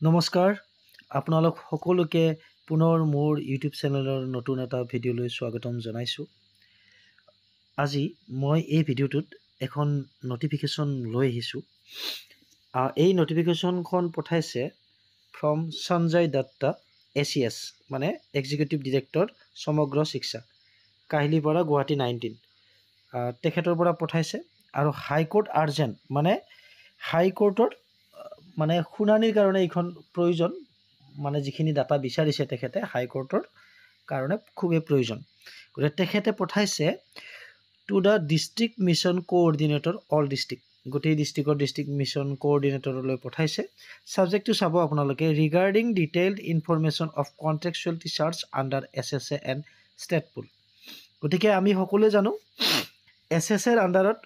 নমস্কাৰ আপোনালোক সকলোকে পুনৰ মোৰ ইউটিউব চেনেলৰ নতুন এটা ভিডিঅ'লৈ স্বাগতম জনাইছোঁ। আজি মই এই ভিডিঅ'টোত এখন নটিফিকেশ্যন লৈ আহিছোঁ। এই নটিফিকেশ্যনখন পঠাইছে ফ্ৰম সঞ্জয় দত্তা ACS মানে এক্সিকিউটিভ ডিৰেক্টৰ সমগ্ৰ শিক্ষা কাহিলীপাৰা গুৱাহাটী 19 তেখেতৰ পৰা পঠাইছে আৰু হাইকোৰ্ট আৰ্জেণ্ট মানে হাইকোৰ্টৰ মানে শুনানিৰ কাৰণে এইখন প্ৰয়োজন মানে যিখিনি ডাটা বিচাৰিছে তেখেতে হাইকোৰ্টৰ কাৰণে খুবেই প্ৰয়োজন। গতিকে তেখেতে পঠাইছে to the district mission coordinator all district গোটেই ডিষ্ট্ৰিক্ট মিছন কোঅৰ্ডিনেটৰলৈ পঠাইছে। ছাবজেক্টটো চাব আপোনালোকে regarding detailed information of contractual teachers under SSA and state pool. গতিকে আমি সকলোৱে জানো SSAৰ আণ্ডাৰত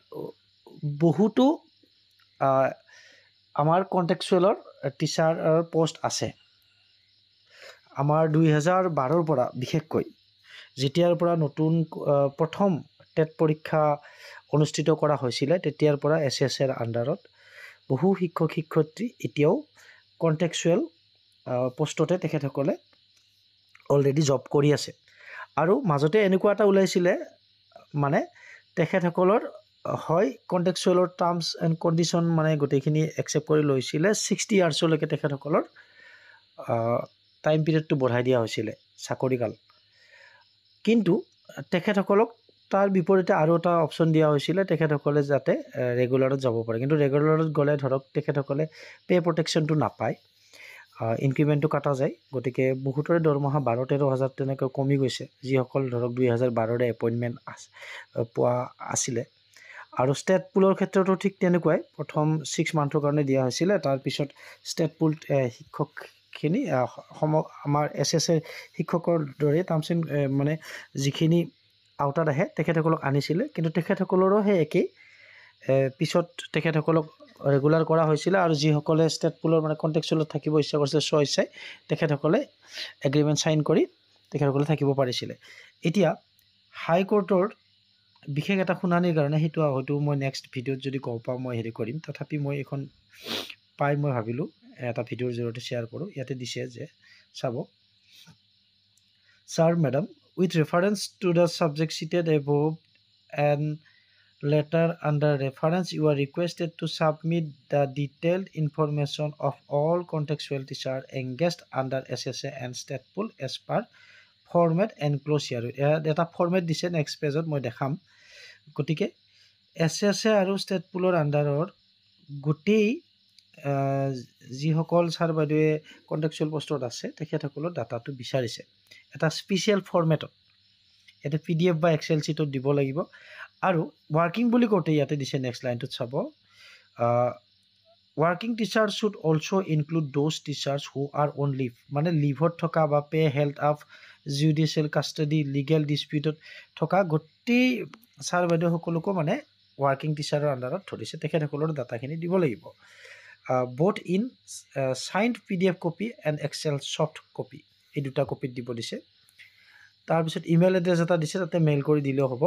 বহুতো আমাৰ কণ্টেক্সুৱেলৰ টিচাৰৰ পোষ্ট আছে। আমাৰ 2012ৰ পৰা বিশেষকৈ যেতিয়াৰ পৰা নতুন প্ৰথম টেট পৰীক্ষা অনুষ্ঠিত কৰা হৈছিলে তেতিয়াৰ পৰা SSAৰ আণ্ডাৰত বহু শিক্ষক শিক্ষয়িত্ৰী এতিয়াও কণ্টেক্সুৱেল পোষ্টতে তেখেতসকলে অলৰেডি জব কৰি আছে। আৰু মাজতে এনেকুৱা এটা ওলাইছিলে মানে তেখেতসকলৰ হয় কণ্টেক্সুৱেলৰ টাৰ্মছ এণ্ড কণ্ডিশ্যন মানে গোটেইখিনি একচেপ্ট কৰি লৈছিলে 60 ইয়াৰ্ছলৈকে তেখেতসকলৰ টাইম পিৰিয়ডটো বঢ়াই দিয়া হৈছিলে চাকৰিকাল। কিন্তু তেখেতসকলক তাৰ বিপৰীতে আৰু এটা অপশ্যন দিয়া হৈছিলে তেখেতসকলে যাতে ৰেগুলাৰত যাব পাৰে। কিন্তু ৰেগুলাৰত গ'লে ধৰক তেখেতসকলে পে' প্ৰটেকশ্যনটো নাপায়, ইনক্ৰিমেণ্টটো কাটা যায়। গতিকে বহুতৰে দৰমহা 12-13 হাজাৰ তেনেকৈ কমি গৈছে যিসকল ধৰক 2012ৰে এপইণ্টমেণ্ট পোৱা আছিলে। আৰু ষ্টেট পুলৰ ক্ষেত্ৰতো ঠিক তেনেকুৱাই প্ৰথম 6 মান্থৰ কাৰণে দিয়া হৈছিলে, তাৰপিছত ষ্টেট পুল শিক্ষকখিনি আমাৰ SSA শিক্ষকৰ দৰে টাৰ্মছ মানে যিখিনি আওতাত আহে তেখেতসকলক আনিছিলে। কিন্তু তেখেতসকলৰো সেই একেই পিছত তেখেতসকলক ৰেগুলাৰ কৰা হৈছিলে আৰু যিসকলে ষ্টেট পুলৰ মানে কণ্টেক্সুৱেলত থাকিব ইচ্ছা কৰিছিলে স্বইচ্ছাই তেখেতসকলে এগ্ৰিমেণ্ট চাইন কৰি তেখেতসকলে থাকিব পাৰিছিলে। এতিয়া হাইকোৰ্টৰ বিশেষ এটা শুনানিৰ কাৰণে সেইটো হয়তো মই নেক্সট ভিডিঅ'ত যদি গম পাওঁ মই হেৰি কৰিম। তথাপি মই এইখন পাই মই ভাবিলোঁ এটা ভিডিঅ'ৰ জৰিয়তে শ্বেয়াৰ কৰোঁ। ইয়াতে দিছে যে চাব sir madam with reference to the subject cheated এভভ and letter under reference you are requested to submit the detailed information of all contextual teacher engaged under SSA and state pool as per format enclosed here. এটা format দিছে next পেজত মই দেখাম। গতিকে SSA আৰু state পুলৰ আণ্ডাৰৰ গোটেই যিসকল ছাৰ বাইদেৱে কণ্টেক্সুৱেল পোষ্টত আছে তেখেতসকলৰ ডাটাটো বিচাৰিছে এটা স্পেচিয়েল ফৰ্মেটত। ইয়াতে PDF বা এক্সেল শ্বীটত দিব লাগিব। আৰু ৱাৰ্কিং বুলি কওঁতে ইয়াতে দিছে নেক্সট লাইনটোত চাব working teacher should also' include those teachers who are on leave মানে লিভত থকা বা pay health of judicial custody legal ডিছপিউটত থকা গোটেই ছাৰ বাইদেউসকলকো মানে ৱাৰ্কিং টিচাৰৰ আণ্ডাৰত ধৰিছে। তেখেতসকলৰ ডাটাখিনি দিব লাগিব both in signed PDF copy and excel soft copy এই দুটা কপিত দিব দিছে। তাৰপিছত ইমেইল এড্ৰেছ এটা দিছে তাতে মেইল কৰি দিলেও হ'ব।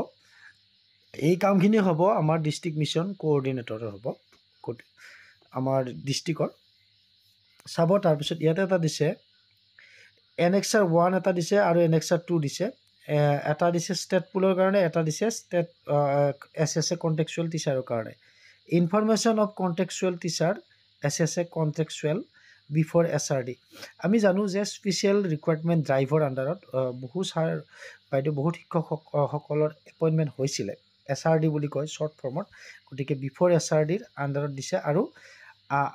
এই কামখিনি হ'ব আমাৰ ডিষ্ট্ৰিক্ট মিছন কোঅৰ্ডিনেটৰৰ হ'ব আমাৰ ডিষ্ট্ৰিক্টৰ চাব। তাৰপিছত ইয়াতে এটা দিছে Annexure 1 এটা দিছে আৰু Annexure 2 দিছে। এটা দিছে ষ্টেট পুলৰ কাৰণে, এটা দিছে ষ্টেট SSA কণ্টেক্সুৱেল টিচাৰৰ কাৰণে। Information of contractual teacher SSA contractual before SRD। আমি জানো যে স্পেচিয়েল ৰিকুৱাৰমেণ্ট ড্ৰাইভৰ আণ্ডাৰত বহু ছাৰ বাইদেউ বহুত শিক্ষকসকলৰ এপইণ্টমেণ্ট হৈছিলে SRD বুলি কয় শ্বৰ্ট ফৰ্মত। গতিকে বিফৰ SRDৰ আণ্ডাৰত দিছে আৰু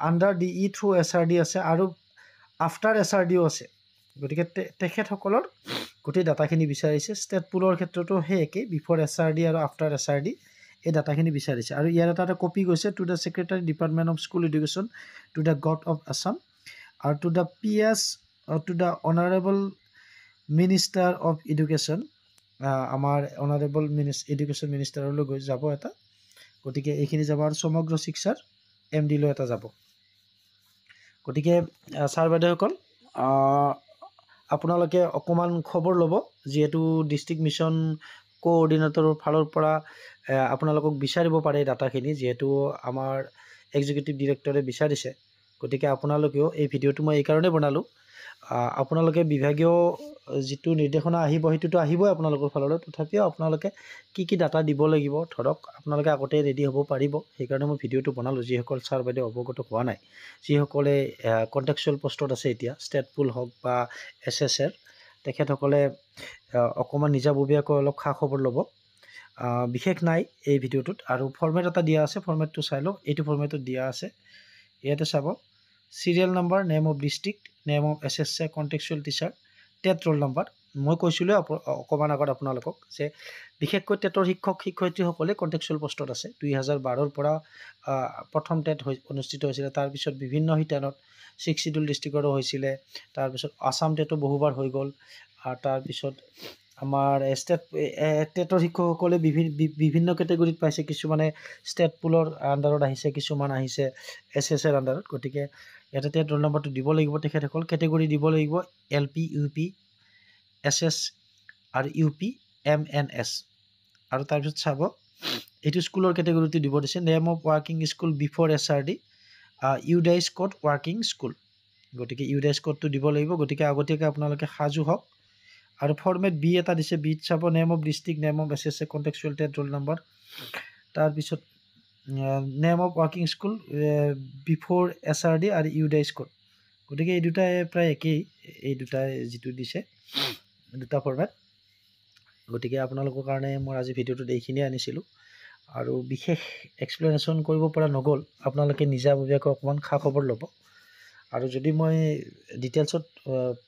আণ্ডাৰ DE থ্ৰু SRD আছে আৰু আফটাৰ SRDও আছে। গতিকে তেখেতসকলৰ গোটেই ডাটাখিনি বিচাৰিছে। ষ্টেট পুলৰ ক্ষেত্ৰতো সেই একেই বিফৰ SRD আৰু আফটাৰ SRD এই ডাটাখিনি বিচাৰিছে। আৰু ইয়াৰ এটা কপি গৈছে to the secretary department of school education to the government of Assam আৰু to the PS to the honourable minister of education আমাৰ অনাৰেবল এডুকেশ্যন মিনিষ্টাৰলৈ গৈ যাব এটা। গতিকে এইখিনি যাব আৰু সমগ্ৰ শিক্ষাৰ MD লৈ এটা যাব। গতিকে ছাৰ বাইদেউসকল আপোনালোকে অকণমান খবৰ ল'ব যিহেতু ডিষ্ট্ৰিক্ট মিছন কোঅৰ্ডিনেটৰৰ ফালৰ পৰা আপোনালোকক বিচাৰিব পাৰে ডাটাখিনি যিহেতু আমাৰ এক্সিকিউটিভ ডিৰেক্টৰে বিচাৰিছে। গতিকে আপোনালোকেও এই ভিডিঅ'টো মই এই কাৰণেই বনালোঁ, আপোনালোকে বিভাগীয় যিটো নিৰ্দেশনা আহিব সেইটোতো আহিবই আপোনালোকৰ ফাললৈ, তথাপিও আপোনালোকে কি ডাটা দিব লাগিব ধৰক আপোনালোকে আগতে ৰেডি হ'ব পাৰিব। সেইকাৰণে মই ভিডিঅ'টো বনালোঁ, যিসকল ছাৰ বাইদেউ অৱগত হোৱা নাই, যিসকলে কণ্টেক্সুৱেল পষ্টত আছে এতিয়া, ষ্টেট পুল হওক বা SSR, তেখেতসকলে অকণমান নিজাববীয়াকৈ অলপ খা খবৰ ল'ব। বিশেষ নাই এই ভিডিঅ'টোত, আৰু ফৰ্মেট এটা দিয়া আছে, ফৰ্মেটটো চাই লওক। এইটো ফৰ্মেটত দিয়া আছে, ইয়াতে চাব serial number, name of district, name of SSA, contractual teacher, TET roll number. মই কৈছিলোঁ অকণমান আগত আপোনালোকক যে বিশেষকৈ টেটৰ শিক্ষক শিক্ষয়িত্ৰীসকলে কণ্টেক্সুৱেল পষ্টত আছে। 2012ৰ পৰা প্ৰথম টেট অনুষ্ঠিত হৈছিলে, তাৰপিছত বিভিন্ন শিতানত 6 চিডিউল ডিষ্ট্ৰিক্টৰো হৈছিলে, তাৰপিছত আছাম টেটো বহুবাৰ হৈ গ'ল, আৰু তাৰপিছত আমাৰ টেটৰ শিক্ষকসকলে বিভিন্ন কেটেগৰীত পাইছে। কিছুমানে ষ্টেট পুলৰ আণ্ডাৰত আহিছে, কিছুমান আহিছে SSR আণ্ডাৰত। গতিকে ইয়াতে টেট ৰোল নম্বৰটো দিব লাগিব, তেখেতসকল কেটেগৰী দিব লাগিব LP, UP, SS আৰু UP, MNS। আৰু তাৰপিছত চাব এইটো স্কুলৰ কেটেগৰীটো দিব দিছে, name of working school before SRD, UDISE code working school. গতিকে ইউডাইজ কোডটো দিব লাগিব। গতিকে আগতীয়াকৈ আপোনালোকে সাজু হওক। আৰু ফৰ্মেট B এটা দিছে, বিত চাব name of district, name of SSA, contractual TET roll number, তাৰপিছত name of working school before SRD আৰু ইউডাইজ কোড। গতিকে এই দুটাই প্ৰায় একেই, এই দুটাই যিটো দিছে দুটা ফৰ্মেট। গতিকে আপোনালোকৰ কাৰণে মই আজি ভিডিঅ'টোত এইখিনিয়ে আনিছিলোঁ, আৰু বিশেষ এক্সপ্লেনেশ্যন কৰিব পৰা নগ'ল। আপোনালোকে নিজাববীয়াকৈ অকণমান খা খবৰ ল'ব, আৰু যদি মই ডিটেইলছত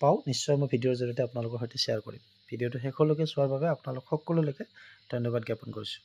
পাওঁ নিশ্চয় মই ভিডিঅ'ৰ জৰিয়তে আপোনালোকৰ সৈতে শ্বেয়াৰ কৰিম। ভিডিঅ'টো শেষলৈকে চোৱাৰ বাবে আপোনালোক সকলোলৈকে ধন্যবাদ জ্ঞাপন কৰিছোঁ।